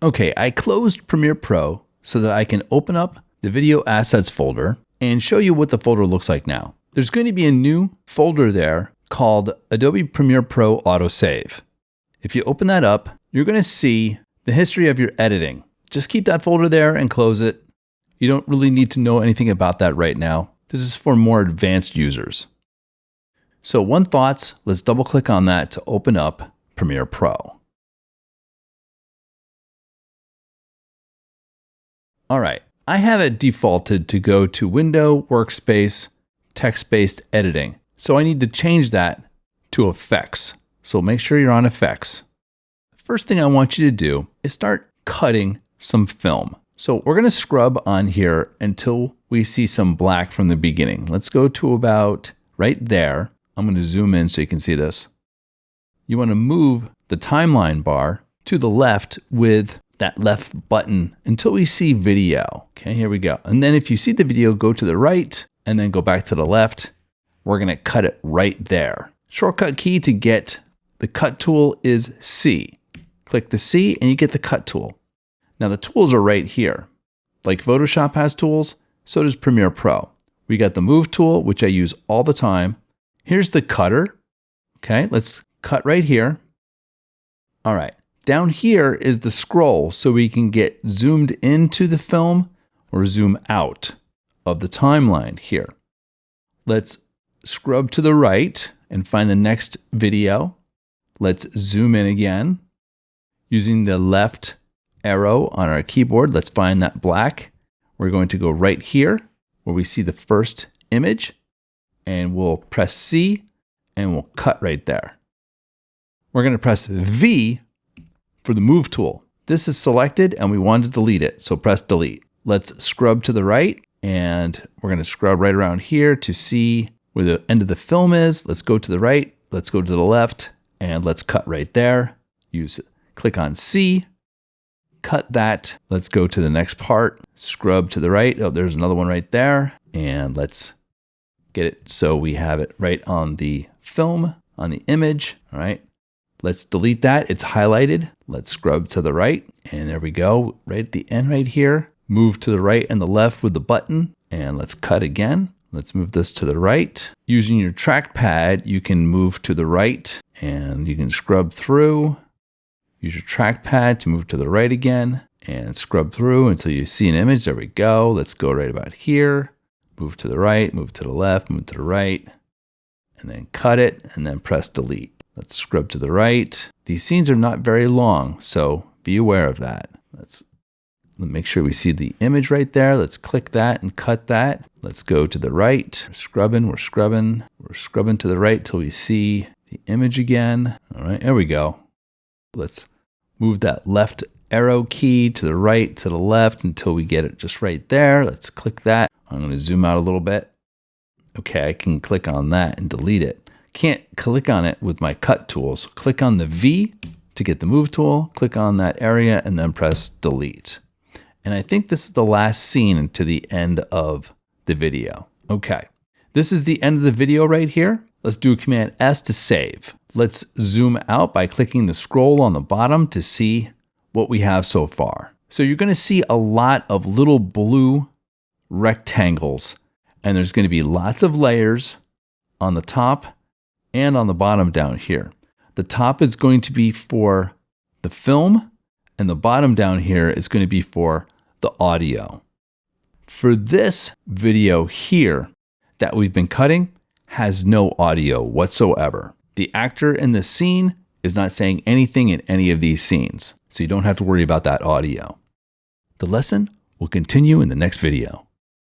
Okay, I closed Premiere Pro so that I can open up the video assets folder and show you what the folder looks like now. There's going to be a new folder there called Adobe Premiere Pro Autosave. If you open that up, you're going to see the history of your editing. Just keep that folder there and close it. You don't really need to know anything about that right now. This is for more advanced users. So One Thoughts, let's double click on that to open up Premiere Pro. All right, I have it defaulted to go to Window, Workspace, Text-Based Editing. So I need to change that to Effects. So make sure you're on Effects. First thing I want you to do is start cutting some film. So we're going to scrub on here until we see some black from the beginning. Let's go to about right there. I'm going to zoom in so you can see this. You want to move the timeline bar to the left with that left button until we see video. Okay, here we go. And then if you see the video, go to the right and then go back to the left. We're going to cut it right there. Shortcut key to get the cut tool is C. Click the C and you get the cut tool. Now the tools are right here. Like Photoshop has tools, so does Premiere Pro. We got the move tool, which I use all the time. Here's the cutter. Okay, let's cut right here. All right. Down here is the scroll, so we can get zoomed into the film or zoom out of the timeline here. Let's scrub to the right and find the next video. Let's zoom in again. Using the left arrow on our keyboard, let's find that black. We're going to go right here where we see the first image, and we'll press C and we'll cut right there. We're going to press V for the move tool. This is selected and we want to delete it, so press delete. Let's scrub to the right and we're going to scrub right around here to see where the end of the film is. Let's go to the right, let's go to the left, and let's cut right there. Click on C, cut that. Let's go to the next part, scrub to the right. Oh, there's another one right there. And let's get it so we have it right on the film, on the image. All right. Let's delete that. It's highlighted. Let's scrub to the right. And there we go. Right at the end right here. Move to the right and the left with the button. And let's cut again. Let's move this to the right. Using your trackpad, you can move to the right and you can scrub through. Use your trackpad to move to the right again and scrub through until you see an image. There we go. Let's go right about here. Move to the right, move to the left, move to the right, and then cut it and then press delete. Let's scrub to the right. These scenes are not very long, so be aware of that. Let's make sure we see the image right there. Let's click that and cut that. Let's go to the right. We're scrubbing to the right till we see the image again. All right, there we go. Let's move that left arrow key to the right, to the left until we get it just right there. Let's click that. I'm going to zoom out a little bit. Okay, I can click on that and delete it. Can't click on it with my cut tools. Click on the V to get the move tool, click on that area and then press delete. And I think this is the last scene to the end of the video. Okay, this is the end of the video right here. Let's do Command S to save. Let's zoom out by clicking the scroll on the bottom to see what we have so far. So you're going to see a lot of little blue rectangles, and there's going to be lots of layers on the top and on the bottom down here. The top is going to be for the film, and the bottom down here is going to be for the audio. For this video here that we've been cutting has no audio whatsoever. The actor in the scene is not saying anything in any of these scenes, so you don't have to worry about that audio. The lesson will continue in the next video.